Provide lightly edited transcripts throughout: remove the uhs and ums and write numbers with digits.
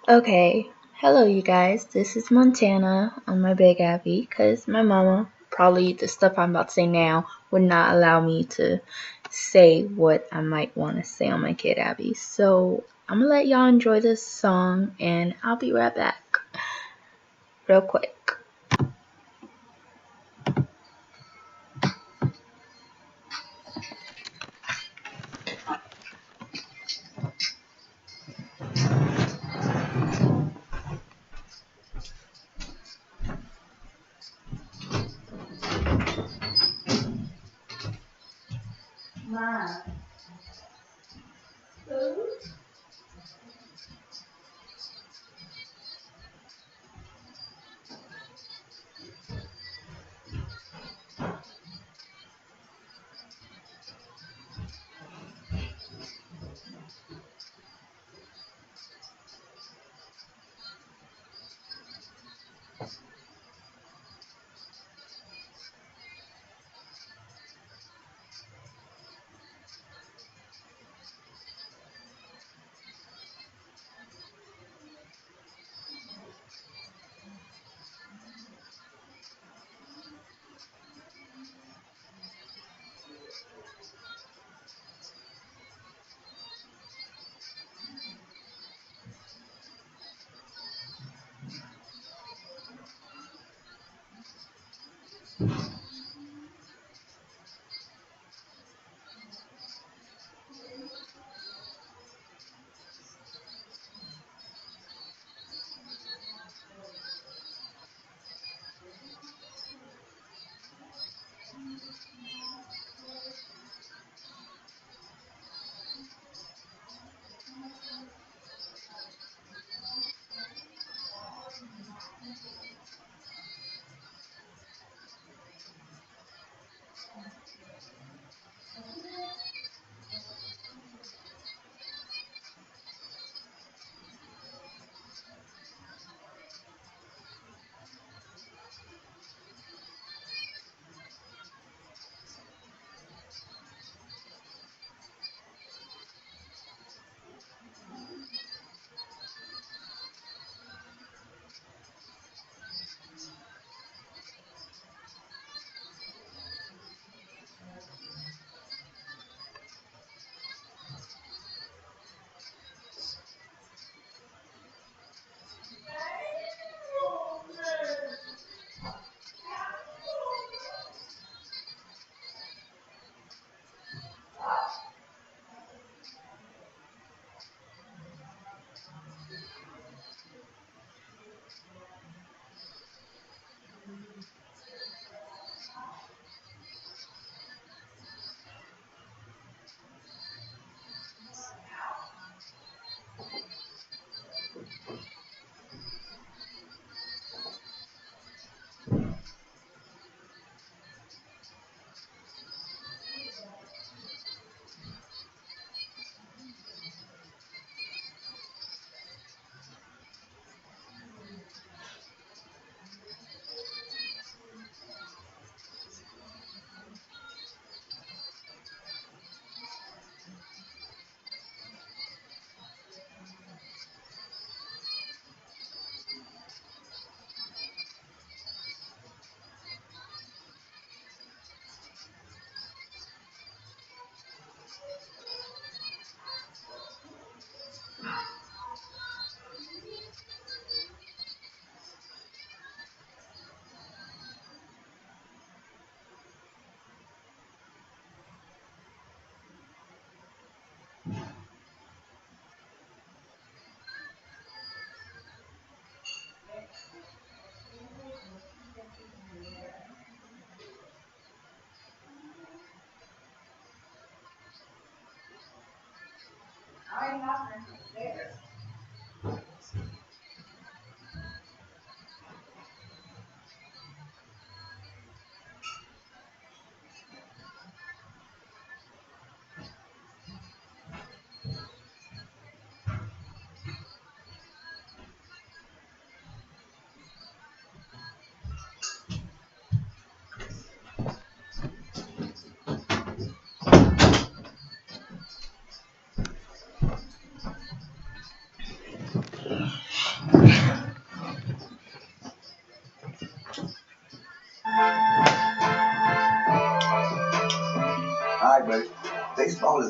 Okay, hello you guys. This is Montana on my Big Abby because my mama probably the stuff I'm about to say now would not allow me to say what I might want to say on my Kid Abby. So I'm gonna let y'all enjoy this song and I'll be right back real quick.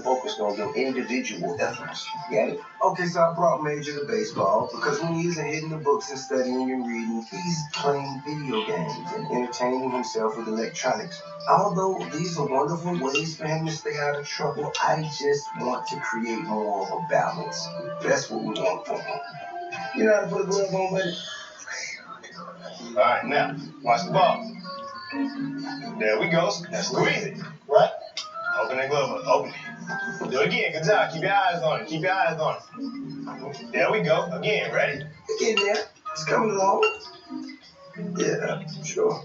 focused on your individual efforts. Get it? Okay, so I brought Major to baseball because when he isn't hitting the books and studying and reading, he's playing video games and entertaining himself with electronics. Although these are wonderful ways for him to stay out of trouble, I just want to create more of a balance. That's what we want for him. You know how to put a glove on, buddy? All right, now, watch the ball. There we go. Now squeeze it, right? Open that glove up. Open it. Do it again. Good job. Keep your eyes on it. Keep your eyes on it. There we go. Again. Ready? Again, there. It's coming along. Yeah, sure.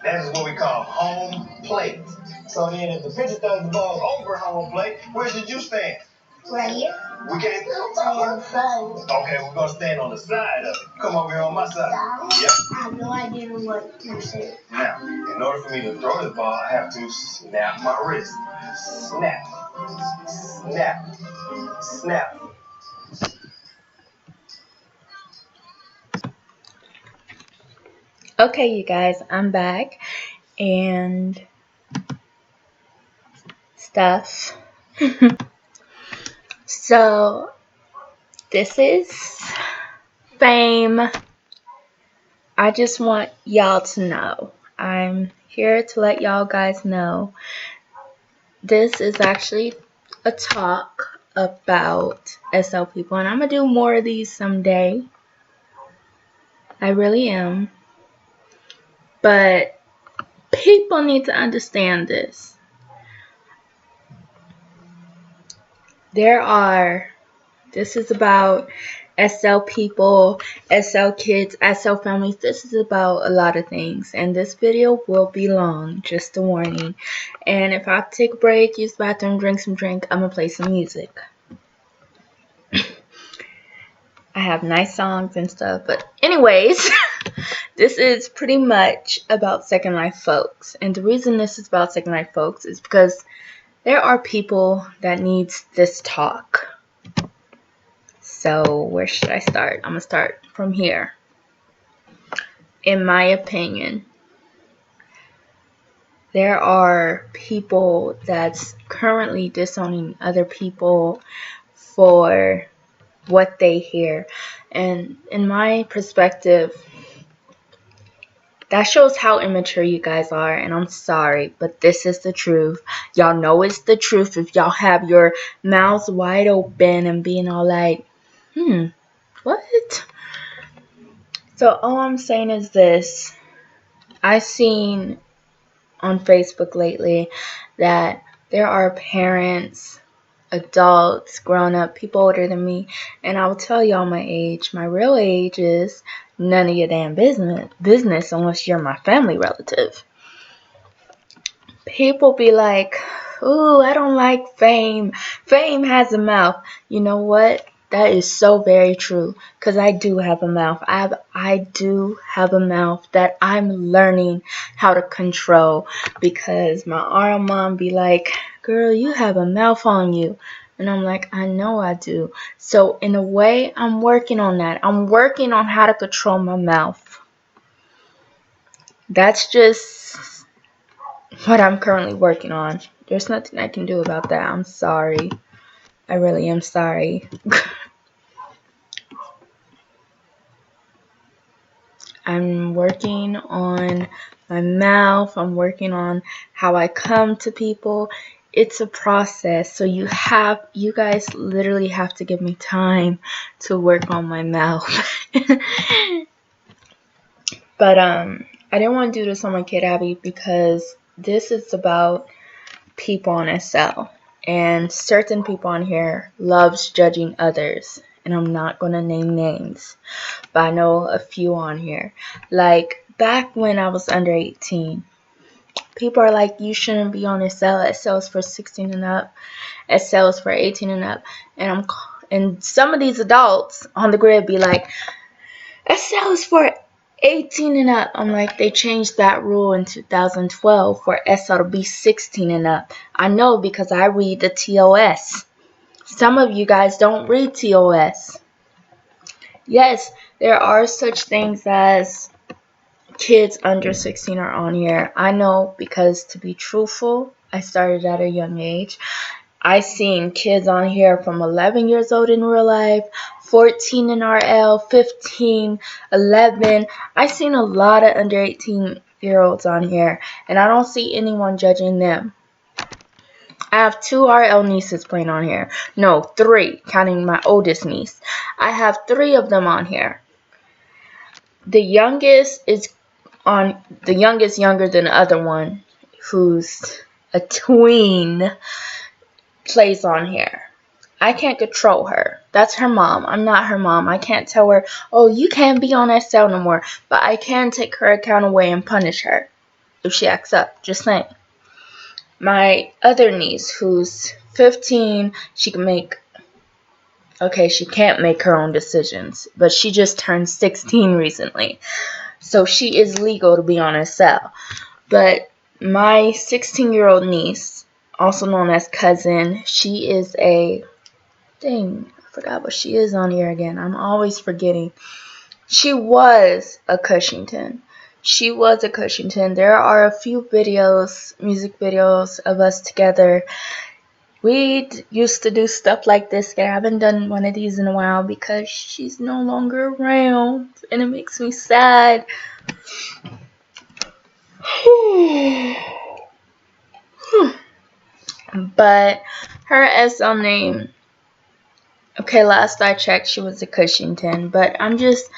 That is what we call home plate. So then if the pitcher throws the ball over home plate, where should you stand? Right here. We can't stand on the side. Okay, we're going to stand on the side of it. Come over here on my side. Yep. I have no idea what you're saying. Now, in order for me to throw the ball, I have to snap my wrist. Snap. Snap. Snap. Okay, you guys, I'm back and stuff. So, this is fame. I just want y'all to know. I'm here to let y'all guys know. This is actually a talk about SL people, and I'm going to do more of these someday. I really am. But people need to understand this. This is about SL people, SL kids, SL families. This is about a lot of things. And this video will be long, just a warning. And if I have to take a break, use the bathroom, drink some drink, I'm going to play some music. I have nice songs and stuff. But anyways, this is pretty much about Second Life folks. And the reason this is about Second Life folks is because there are people that needs this talk. So where should I start? I'm going to start from here. In my opinion, there are people that's currently disowning other people for what they hear. And in my perspective, that shows how immature you guys are, and I'm sorry, but this is the truth. Y'all know it's the truth if y'all have your mouths wide open and being all like, what? So all I'm saying is this. I've seen on Facebook lately that there are parents, adults, grown up, people older than me, and I will tell y'all my age. My real age is none of your damn business unless you're my family relative. People be like, ooh, I don't like Fame. Fame has a mouth. You know what? That is so very true. Because I do have a mouth. I do have a mouth that I'm learning how to control. Because my RL mom be like, girl, you have a mouth on you. And I'm like, I know I do. So in a way, I'm working on that. I'm working on how to control my mouth. That's just what I'm currently working on. There's nothing I can do about that. I'm sorry. I really am sorry. I'm working on my mouth. I'm working on how I come to people. It's a process. So you guys literally have to give me time to work on my mouth. But I didn't want to do this on my kid Abby because this is about people on SL. And certain people on here loves judging others. And I'm not going to name names. But I know a few on here. Like, back when I was under 18, people are like, you shouldn't be on SL. SL is for 16 and up. SL is for 18 and up. And some of these adults on the grid be like, SL is for 18 and up. I'm like, they changed that rule in 2012 for SL to be 16 and up. I know because I read the TOS. Some of you guys don't read TOS. Yes, there are such things as kids under 16 are on here. I know because, to be truthful, I started at a young age. I seen kids on here from 11 years old in real life, 14 in RL, 15, 11. I seen a lot of under 18-year-olds on here, and I don't see anyone judging them. I have 2 RL nieces playing on here. No, 3, counting my oldest niece. I have 3 of them on here. The youngest younger than the other one, who's a tween, plays on here. I can't control her. That's her mom. I'm not her mom. I can't tell her, oh, you can't be on that cell no more. But I can take her account away and punish her if she acts up. Just saying. My other niece, who's 15, she can't make her own decisions. But she just turned 16 recently. So she is legal to be on a cell. But my 16-year-old niece, also known as cousin, she is a... Dang, I forgot what she is on here again. I'm always forgetting. She was a Cushington. There are a few videos, music videos of us together. We used to do stuff like this. I haven't done one of these in a while because she's no longer around. And it makes me sad. But her SL name... Okay, last I checked, she was a Cushington, but I'm just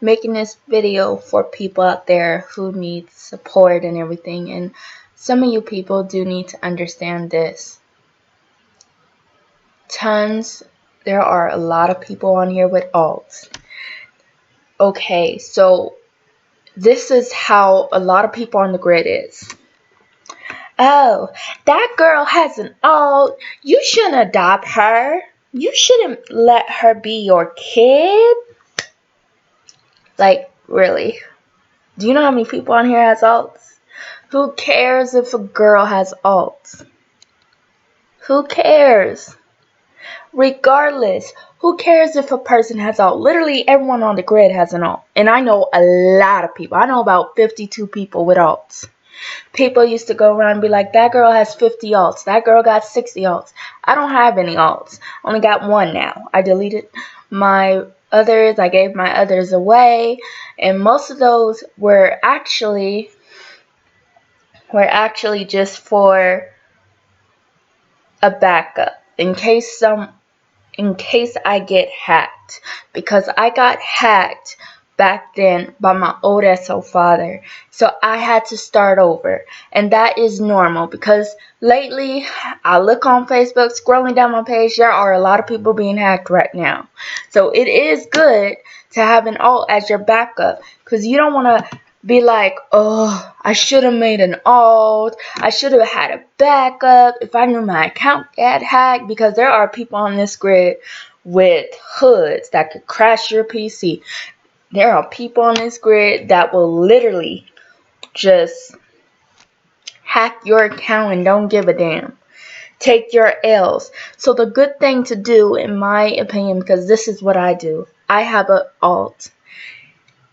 making this video for people out there who need support and everything, and some of you people do need to understand this. There are a lot of people on here with alts. Okay, so this is how a lot of people on the grid is. Oh, that girl has an alt. You shouldn't adopt her. You shouldn't let her be your kid. Like, really? Do you know how many people on here has alts? Who cares if a girl has alts? Who cares? Regardless, who cares if a person has alt? Literally, everyone on the grid has an alt. And I know a lot of people. I know about 52 people with alts. People used to go around and be like, that girl has 50 alts. That girl got 60 alts. I don't have any alts. Only got one now. I deleted my others. I gave my others away. And most of those were actually just for a backup. In case I get hacked. Because I got hacked back then by my old SO father. So I had to start over. And that is normal because lately I look on Facebook, scrolling down my page, there are a lot of people being hacked right now. So it is good to have an alt as your backup because you don't want to be like, oh, I should have made an alt. I should have had a backup if I knew my account got hacked, because there are people on this grid with hoods that could crash your PC. There are people on this grid that will literally just hack your account and don't give a damn. Take your L's. So the good thing to do, in my opinion, because this is what I do, I have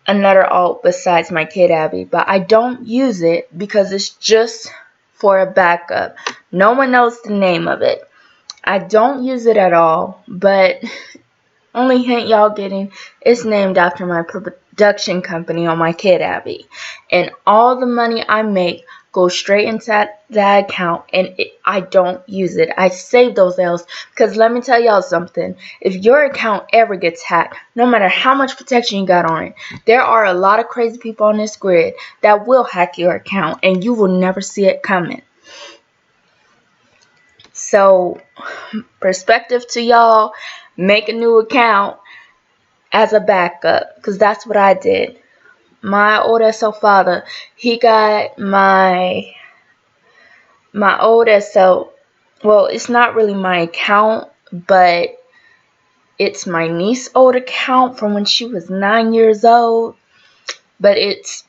another alt besides my kid Abby, but I don't use it because it's just for a backup. No one knows the name of it. I don't use it at all, but only hint y'all getting, it's named after my production company on my kid Abby. And all the money I make goes straight into that account, and I don't use it. I save those L's because let me tell y'all something. If your account ever gets hacked, no matter how much protection you got on it, there are a lot of crazy people on this grid that will hack your account and you will never see it coming. So, perspective to y'all, make a new account as a backup, because that's what I did. My old SO father, he got my old SO, well, it's not really my account, but it's my niece's old account from when she was 9 years old. But it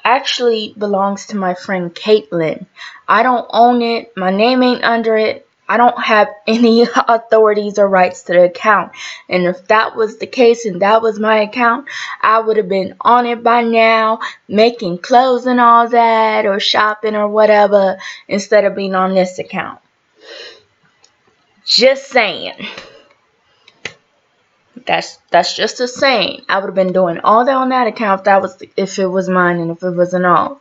actually belongs to my friend Caitlin. I don't own it. My name ain't under it. I don't have any authorities or rights to the account. And if that was the case and that was my account, I would have been on it by now, making clothes and all that, or shopping or whatever, instead of being on this account. Just saying. That's just a saying. I would have been doing all that on that account if it was mine and if it wasn't all.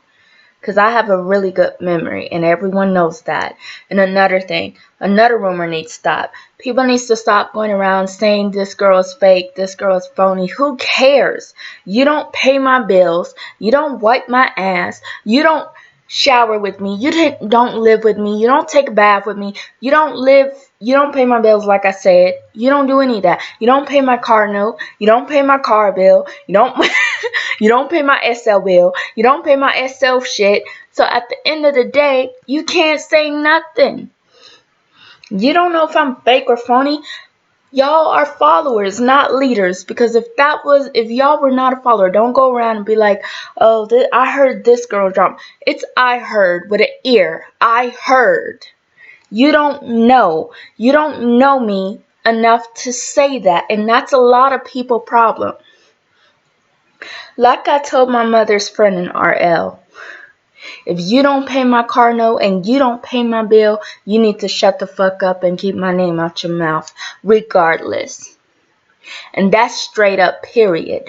Because I have a really good memory, and everyone knows that. And another thing, another rumor needs to stop. People need to stop going around saying this girl is fake, this girl is phony. Who cares? You don't pay my bills. You don't wipe my ass. You don't shower with me. You don't live with me. You don't take a bath with me. You don't pay my bills like I said. You don't do any of that. You don't pay my car note. You don't pay my car bill. You don't you don't pay my SL bill. You don't pay my SL shit. So at the end of the day, you can't say nothing. You don't know if I'm fake or phony. Y'all are followers, not leaders. Because if y'all were not a follower, don't go around and be like, oh, I heard this girl drop. It's I heard with an ear. I heard. You don't know. You don't know me enough to say that. And that's a lot of people problem. Like I told my mother's friend in RL, if you don't pay my car note and you don't pay my bill, you need to shut the fuck up and keep my name out your mouth, regardless. And that's straight up, period.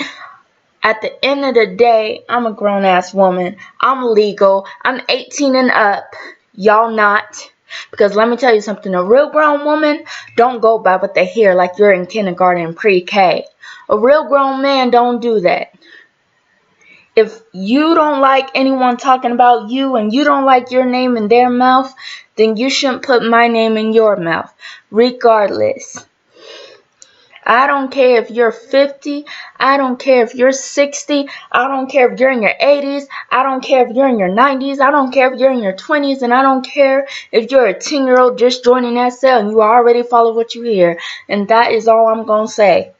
At the end of the day, I'm a grown-ass woman. I'm legal. I'm 18 and up. Y'all not. Because let me tell you something. A real grown woman don't go by what they hear like you're in kindergarten and pre-K. A real grown man don't do that. If you don't like anyone talking about you and you don't like your name in their mouth, then you shouldn't put my name in your mouth, regardless. I don't care if you're 50. I don't care if you're 60. I don't care if you're in your 80s. I don't care if you're in your 90s. I don't care if you're in your 20s. And I don't care if you're a 10-year-old just joining SL and you already follow what you hear. And that is all I'm going to say.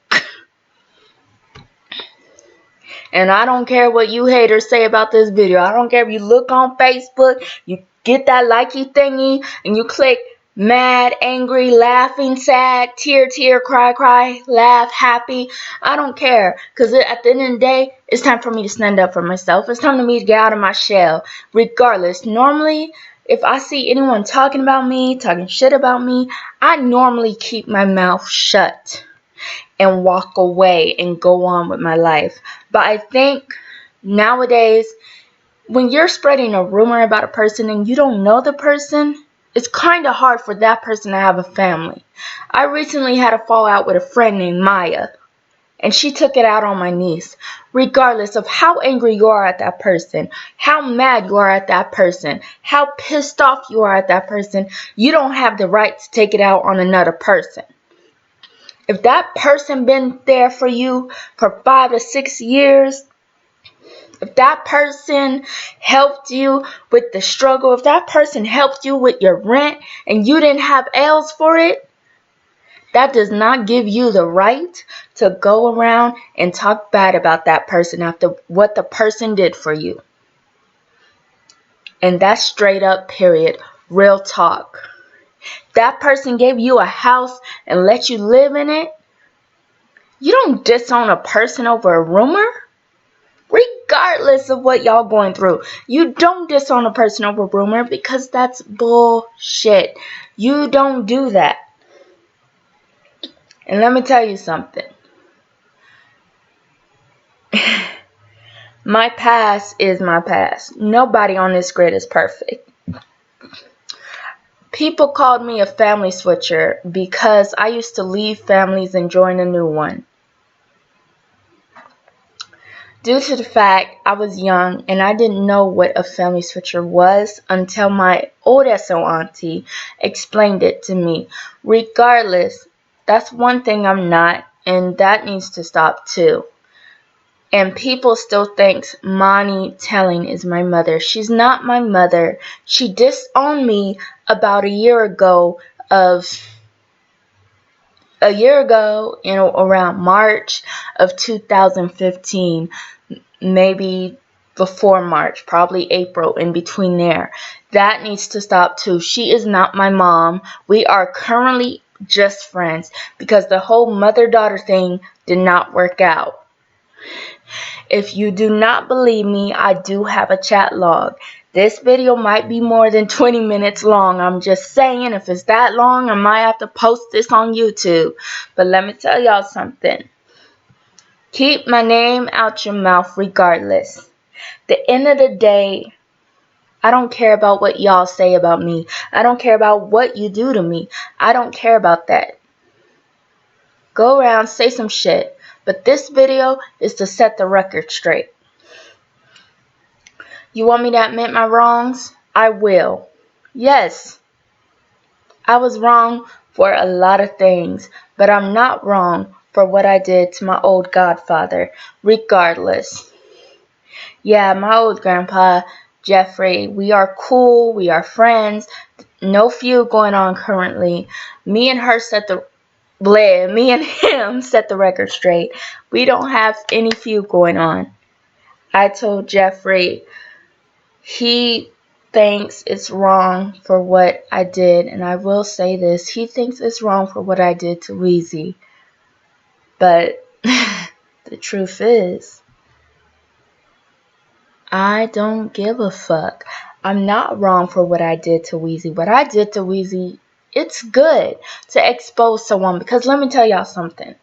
And I don't care what you haters say about this video. I don't care if you look on Facebook, you get that likey thingy, and you click mad, angry, laughing, sad, tear, cry, laugh, happy. I don't care. Because at the end of the day, it's time for me to stand up for myself. It's time for me to get out of my shell. Regardless, normally, if I see anyone talking about me, talking shit about me, I normally keep my mouth shut and walk away and go on with my life. But I think nowadays, when you're spreading a rumor about a person and you don't know the person, it's kind of hard for that person to have a family. I recently had a fallout with a friend named Maya, and she took it out on my niece. Regardless of how angry you are at that person, how mad you are at that person, how pissed off you are at that person, you don't have the right to take it out on another person. If that person been there for you for 5 to 6 years, if that person helped you with the struggle, if that person helped you with your rent and you didn't have L's for it, that does not give you the right to go around and talk bad about that person after what the person did for you. And that's straight up, period. Real talk. That person gave you a house and let you live in it. You don't disown a person over a rumor, regardless of what y'all going through. You don't disown a person over a rumor because that's bullshit. You don't do that. And let me tell you something. My past is my past. Nobody on this grid is perfect. People called me a family switcher because I used to leave families and join a new one. Due to the fact I was young and I didn't know what a family switcher was until my old SO auntie explained it to me. Regardless, that's one thing I'm not, and that needs to stop too. And people still think Monty Telling is my mother. She's not my mother. She disowned me about a year ago, around March of 2015, maybe before March, probably April, in between there. That needs to stop too. She is not my mom. We are currently just friends because the whole mother-daughter thing did not work out. If you do not believe me, I do have a chat log. This video might be more than 20 minutes long. I'm just saying, if it's that long, I might have to post this on YouTube. But let me tell y'all something. Keep my name out your mouth regardless. The end of the day, I don't care about what y'all say about me. I don't care about what you do to me. I don't care about that. Go around, say some shit. But this video is to set the record straight. You want me to admit my wrongs? I will. Yes, I was wrong for a lot of things, but I'm not wrong for what I did to my old godfather, regardless. Yeah, my old grandpa, Jeffrey, we are cool, we are friends, no feud going on currently. Me and him set the record straight. We don't have any feud going on. I told Jeffrey he thinks it's wrong for what I did, and I will say this, he thinks it's wrong for what I did to Weezy. But the truth is, I don't give a fuck. I'm not wrong for what I did to Weezy. What I did to Weezy, it's good to expose someone, because let me tell y'all something.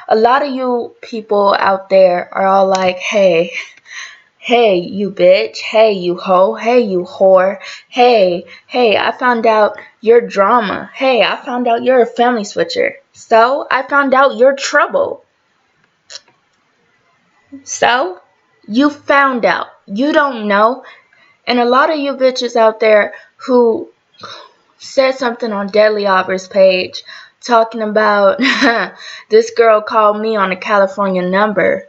A lot of you people out there are all like, hey, you bitch. Hey, you hoe. Hey, you whore. Hey, I found out you're drama. Hey, I found out you're a family switcher. So, I found out you're trouble. So, you found out. You don't know. And a lot of you bitches out there who said something on Deadly Opera's page talking about this girl called me on a California number.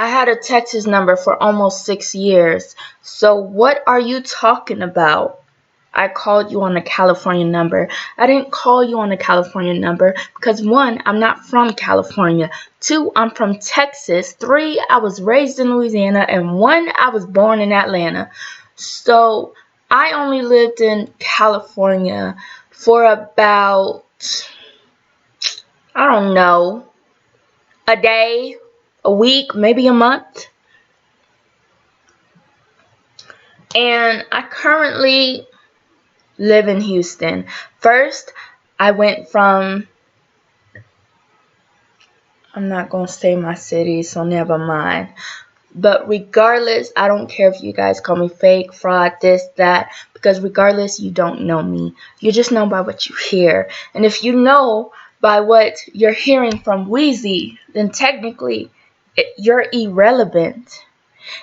I had a Texas number for almost 6 years. So what are you talking about? I called you on a California number. I didn't call you on a California number because 1, I'm not from California. 2, I'm from Texas. 3, I was raised in Louisiana. And 1, I was born in Atlanta. So I only lived in California for about, I don't know, a day, a week, maybe a month. And I currently live in Houston. First, I went from, I'm not going to say my city, so never mind. But regardless, I don't care if you guys call me fake, fraud, this, that, because regardless, you don't know me. You just know by what you hear. And if you know by what you're hearing from Weezy, then technically, you're irrelevant.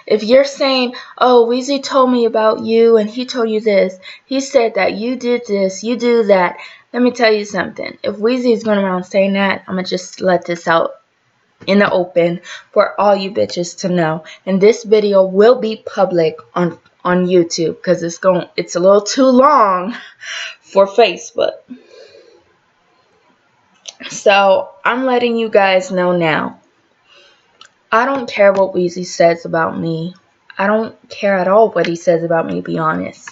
If you're saying, oh, Weezy told me about you and he told you this, he said that you did this, you do that, let me tell you something. If Weezy is going around saying that, I'm going to just let this out in the open for all you bitches to know. And this video will be public on YouTube because it's a little too long for Facebook. So I'm letting you guys know now. I don't care what Weezy says about me. I don't care at all what he says about me, to be honest.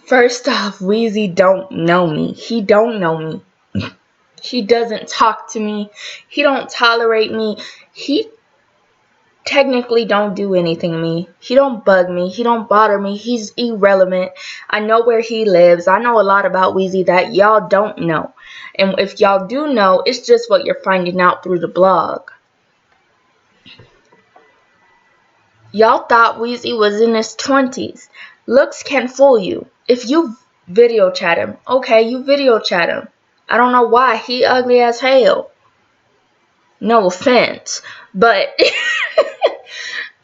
First off, Weezy don't know me. He don't know me. He doesn't talk to me. He don't tolerate me. He technically don't do anything to me. He don't bug me. He don't bother me. He's irrelevant. I know where he lives. I know a lot about Weezy that y'all don't know. And if y'all do know, it's just what you're finding out through the blog. Y'all thought Weezy was in his 20s. Looks can fool you. If you video chat him, okay, you video chat him. I don't know why. He ugly as hell. No offense. But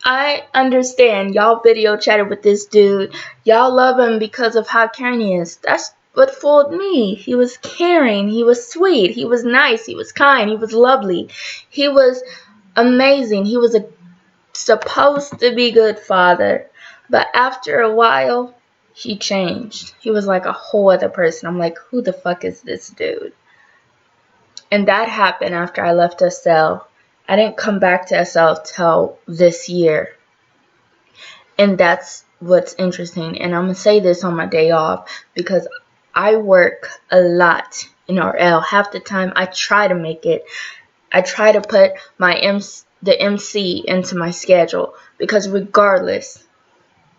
I understand y'all video chatted with this dude. Y'all love him because of how caring he is. That's what fooled me. He was caring. He was sweet. He was nice. He was kind. He was lovely. He was amazing. He was supposed to be good father. But after a while, he changed. He was like a whole other person. I'm like, who the fuck is this dude? And that happened after I left SL. I didn't come back to SL till this year. And that's what's interesting. And I'm going to say this on my day off because I work a lot in RL. Half the time I try to make it. I try to put the MC into my schedule because regardless,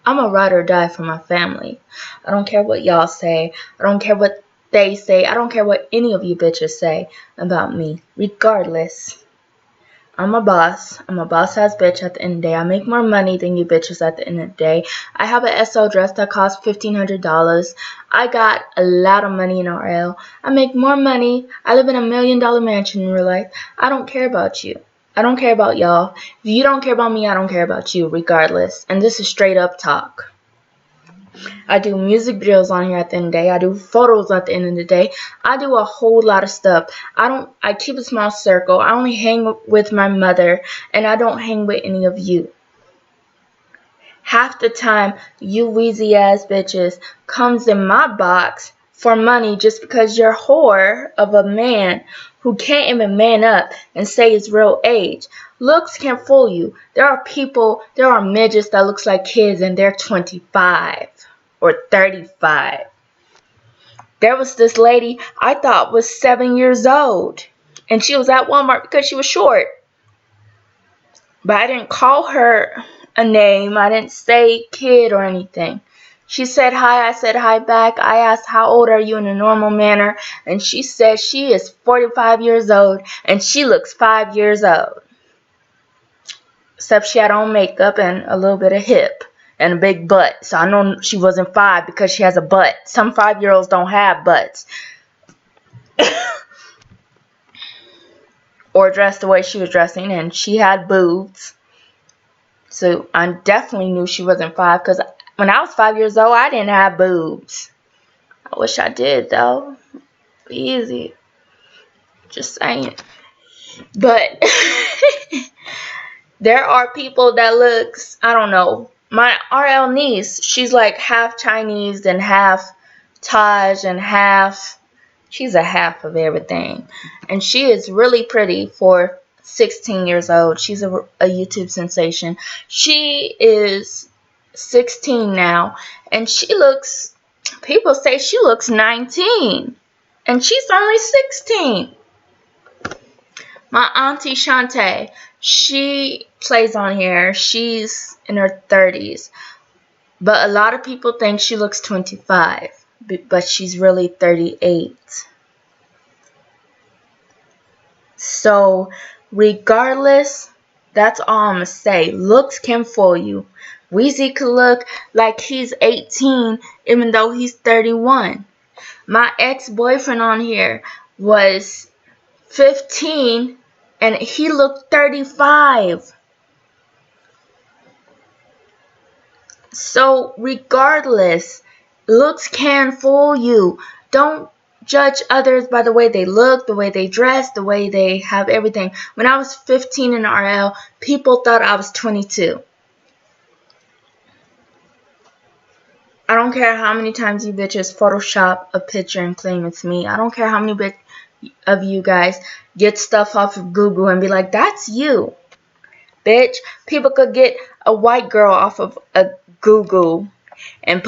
I'm a ride or die for my family. I don't care what y'all say. I don't care what they say. I don't care what any of you bitches say about me. Regardless, I'm a boss. I'm a boss-ass bitch at the end of the day. I make more money than you bitches at the end of the day. I have an SL dress that costs $1,500. I got a lot of money in RL. I make more money. I live in $1 million mansion in real life. I don't care about you. I don't care about y'all. If you don't care about me, I don't care about you, regardless. And this is straight up talk. I do music videos on here at the end of the day. I do photos at the end of the day. I do a whole lot of stuff. I keep a small circle. I only hang with my mother, and I don't hang with any of you. Half the time, you wheezy ass bitches comes in my box for money just because you're a whore of a man who can't even man up and say his real age. Looks can fool you. There are midgets that looks like kids and they're 25 or 35. There was this lady I thought was 7 years old, and she was at Walmart because she was short. But I didn't call her a name. I didn't say kid or anything. She said hi. I said hi back. I asked how old are you in a normal manner, and she said she is 45 years old and she looks 5 years old. Except she had on makeup and a little bit of hip and a big butt. So I know she wasn't 5 because she has a butt. Some 5-year-olds don't have butts. Or dressed the way she was dressing, and she had boobs. So I definitely knew she wasn't 5 because when I was 5 years old, I didn't have boobs. I wish I did though. Easy. Just saying. But there are people that looks, I don't know. My RL niece, she's like half Chinese and half Taj and half, she's a half of everything. And she is really pretty for 16 years old. She's a YouTube sensation. She is 16 now, and she looks, people say she looks 19, and she's only 16. My auntie Shantae, she plays on here. She's in her 30s, but a lot of people think she looks 25, but she's really 38. So regardless, that's all I'm going to say. Looks can fool you. Weezy could look like he's 18 even though he's 31. My ex-boyfriend on here was 15 and he looked 35. So regardless, looks can fool you. Don't judge others by the way they look, the way they dress, the way they have everything. When I was 15 in RL, people thought I was 22. I don't care how many times you bitches Photoshop a picture and claim it's me. I don't care how many of you guys get stuff off of Google and be like, that's you. Bitch, people could get a white girl off of a Google and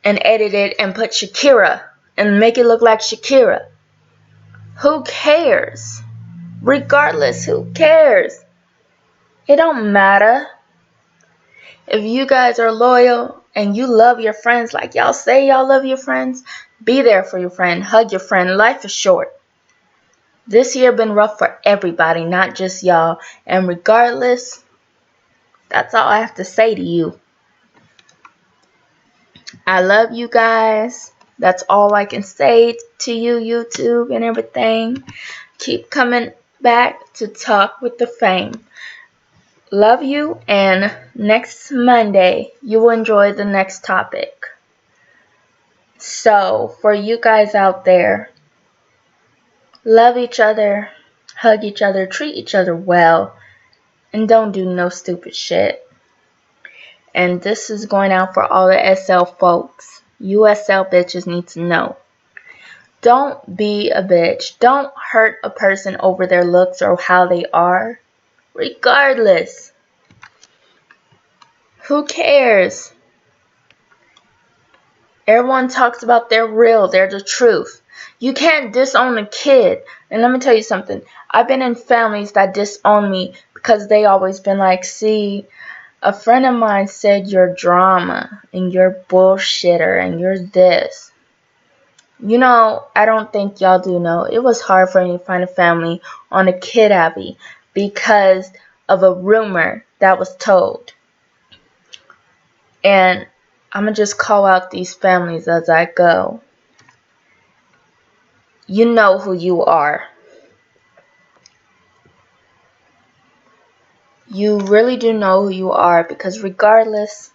edit it and put Shakira and make it look like Shakira. Who cares? Regardless, who cares? It don't matter. If you guys are loyal and you love your friends like y'all say y'all love your friends, be there for your friend. Hug your friend. Life is short. This year been rough for everybody, not just y'all. And regardless, that's all I have to say to you. I love you guys. That's all I can say to you, YouTube and everything. Keep coming back to talk with the fame. Love you, and next Monday you will enjoy the next topic. So, for you guys out there, love each other, hug each other, treat each other well, and don't do no stupid shit. And this is going out for all the SL folks. You SL bitches need to know. Don't be a bitch. Don't hurt a person over their looks or how they are. Regardless. Who cares? Everyone talks about they're real. They're the truth. You can't disown a kid. And let me tell you something. I've been in families that disown me because they always been like, see, A friend of mine said you're drama and you're bullshitter and you're this. You know, I don't think y'all do know. It was hard for me to find a family on a kid Abby because of a rumor that was told. And I'm going to just call out these families as I go. You know who you are. You really do know who you are, because regardless,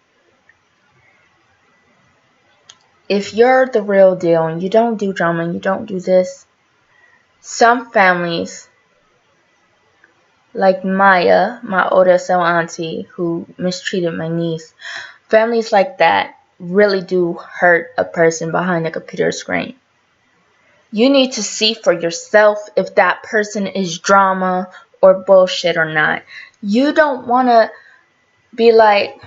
if you're the real deal and you don't do drama and you don't do this, some families, like Maya, my oldest auntie who mistreated my niece, families like that really do hurt a person behind a computer screen. You need to see for yourself if that person is drama or bullshit or not. You don't want to be like,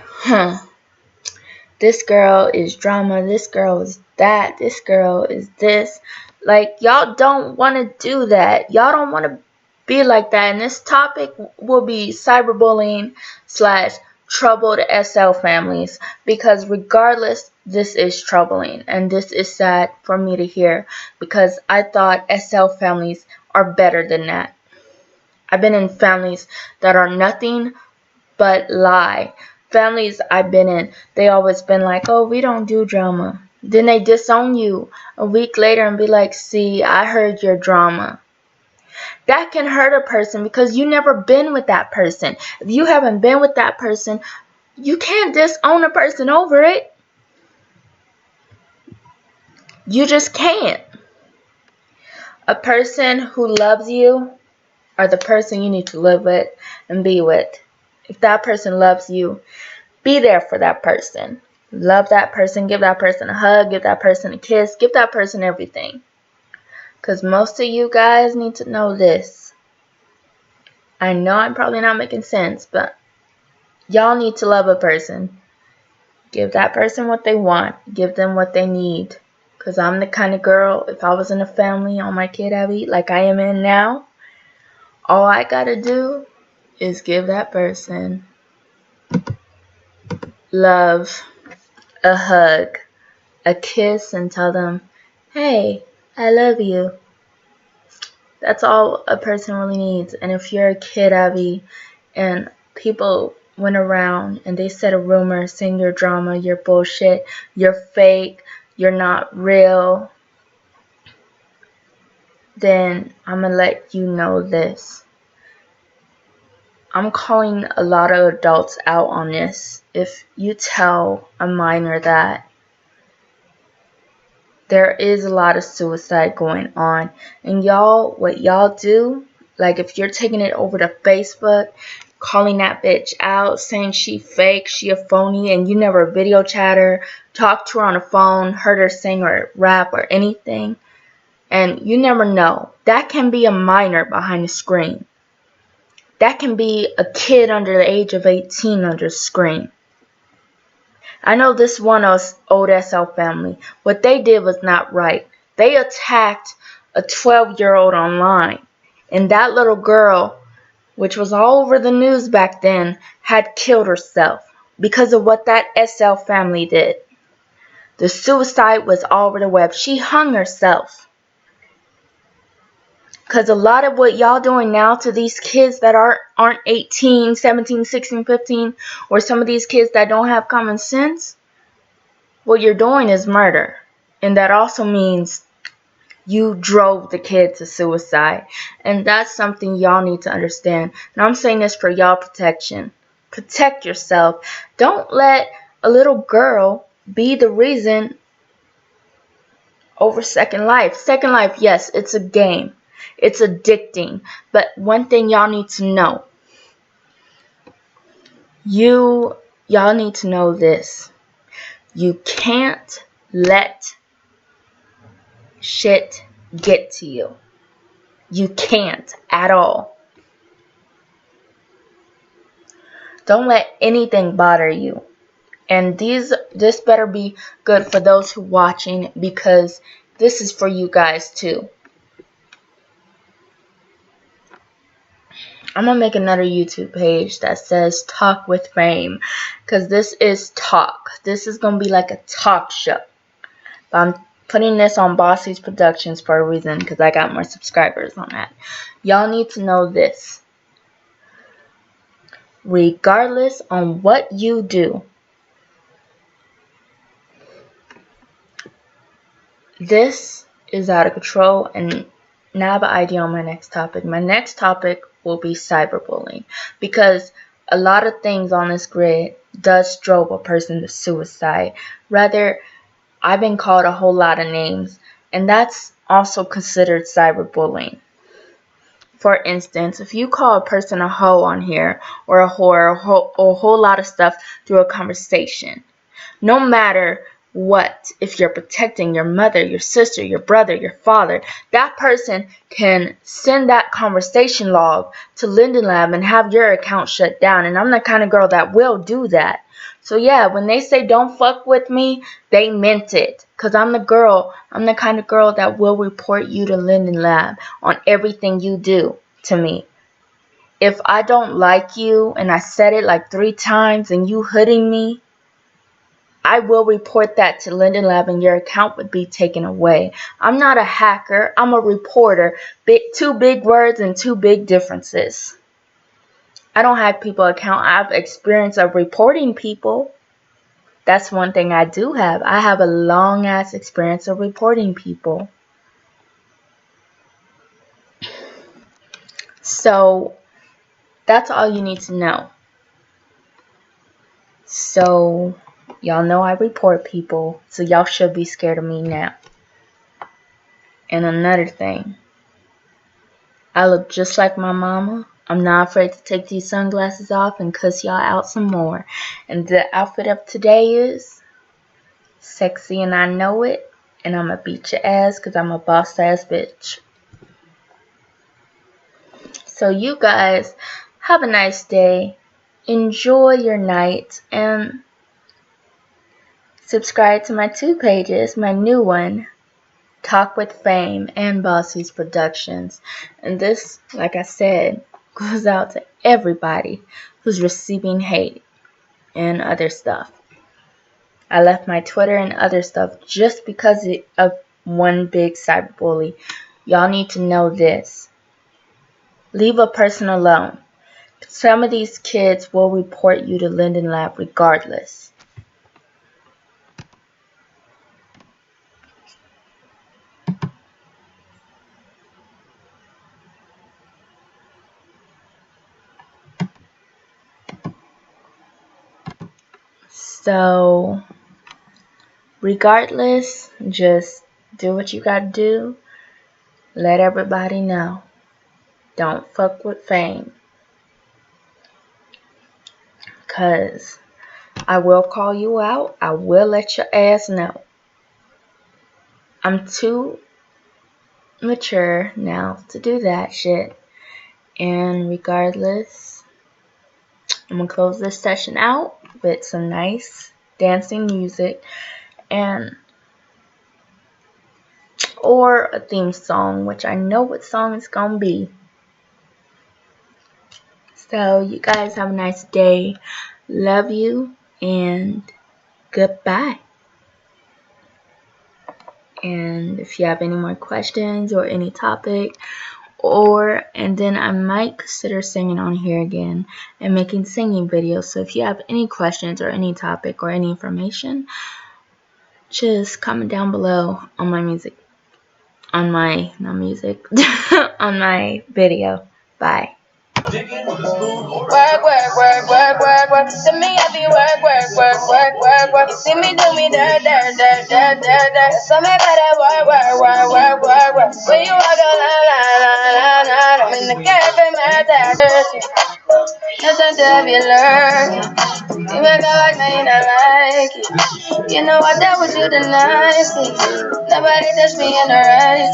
this girl is drama, this girl is that, this girl is this. Like, y'all don't want to do that. Y'all don't want to be like that. And this topic will be cyberbullying / troubled SL families, because regardless, this is troubling and this is sad for me to hear, because I thought SL families are better than that. I've been in families that are nothing but lie. Families I've been in, they always been like, oh, we don't do drama. Then they disown you a week later and be like, see, I heard your drama. That can hurt a person because you never been with that person. If you haven't been with that person, you can't disown a person over it. You just can't. A person who loves you are the person you need to live with and be with. If that person loves you, be there for that person. Love that person. Give that person a hug. Give that person a kiss. Give that person everything. Because most of you guys need to know this. I know I'm probably not making sense, but y'all need to love a person. Give that person what they want. Give them what they need. Because I'm the kind of girl, if I was in a family on my kid Abby, like I am in now, all I gotta do is give that person love, a hug, a kiss, and tell them, hey, I love you. That's all a person really needs. And if you're a kid, Abby, and people went around and they said a rumor saying you're drama, you're bullshit, you're fake, you're not real, then I'm going to let you know this. I'm calling a lot of adults out on this. If you tell a minor that, there is a lot of suicide going on. And y'all, what y'all do, like if you're taking it over to Facebook, calling that bitch out, saying she fake, she a phony, and you never video chat her, talk to her on the phone, heard her sing or rap or anything, and you never know. That can be a minor behind the screen. That can be a kid under the age of 18 under the screen. I know this one old SL family. What they did was not right. They attacked a 12-year-old online. And that little girl, which was all over the news back then, had killed herself because of what that SL family did. The suicide was all over the web. She hung herself. Because a lot of what y'all doing now to these kids that aren't 18, 17, 16, 15, or some of these kids that don't have common sense, what you're doing is murder. And that also means you drove the kid to suicide. And that's something y'all need to understand. And I'm saying this for y'all protection. Protect yourself. Don't let a little girl be the reason over Second Life. Second Life, yes, it's a game. It's addicting. But one thing y'all need to know. Y'all need to know this. You can't let shit get to you. You can't at all. Don't let anything bother you. And this better be good for those who watching, because this is for you guys too. I'm gonna make another YouTube page that says Talk with Fame, because this is talk. This is gonna be like a talk show. But I'm putting this on Bossy's Productions for a reason, because I got more subscribers on that. Y'all need to know this. Regardless on what you do, this is out of control. And now I have an idea on my next topic. My next topic will be cyberbullying, because a lot of things on this grid does drove a person to suicide. Rather, I've been called a whole lot of names, and that's also considered cyberbullying. For instance, if you call a person a hoe on here, or a whore, or a whole lot of stuff through a conversation, no matter what, if you're protecting your mother, your sister, your brother, your father, that person can send that conversation log to Linden Lab and have your account shut down. And I'm the kind of girl that will do that. So yeah, when they say don't fuck with me, they meant it. Because I'm the kind of girl that will report you to Linden Lab on everything you do to me. If I don't like you and I said it like 3 times and you hooding me, I will report that to Linden Lab and your account would be taken away. I'm not a hacker. I'm a reporter. Two big words and two big differences. I don't hack people's account. I have experience of reporting people. That's one thing I do have. I have a long ass experience of reporting people. So that's all you need to know. So y'all know I report people. So y'all should be scared of me now. And another thing. I look just like my mama. I'm not afraid to take these sunglasses off and cuss y'all out some more. And the outfit of today is sexy and I know it. And I'ma beat your ass because I'm a boss ass bitch. So you guys have a nice day. Enjoy your night. And subscribe to my 2 pages. My new one, Talk with Fame and Bossy's Productions. And this, like I said, goes out to everybody who's receiving hate and other stuff. I left my Twitter and other stuff just because of one big cyberbully. Y'all need to know this. Leave a person alone. Some of these kids will report you to Linden Lab regardless. So, regardless, just do what you gotta do. Let everybody know. Don't fuck with Fame. Because I will call you out. I will let your ass know. I'm too mature now to do that shit. And regardless, I'm going to close this session out with some nice dancing music and or a theme song, which I know what song it's going to be. So you guys have a nice day. Love you and goodbye. And if you have any more questions or any topic, and then I might consider singing on here again and making singing videos. So if you have any questions or any topic or any information, just comment down below on my music, on my on my video. Bye. Work. To me, I be work. You see me do me dirt. So me better work. When you walk a line. I'm in the cafe, my dirt. Nothing to be learned. You make a like, now you not like it. You know I dealt with you the nicest. Nobody touched me in the right.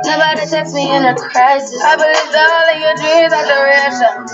Nobody text me in a crisis. I believed all of your dreams are duration.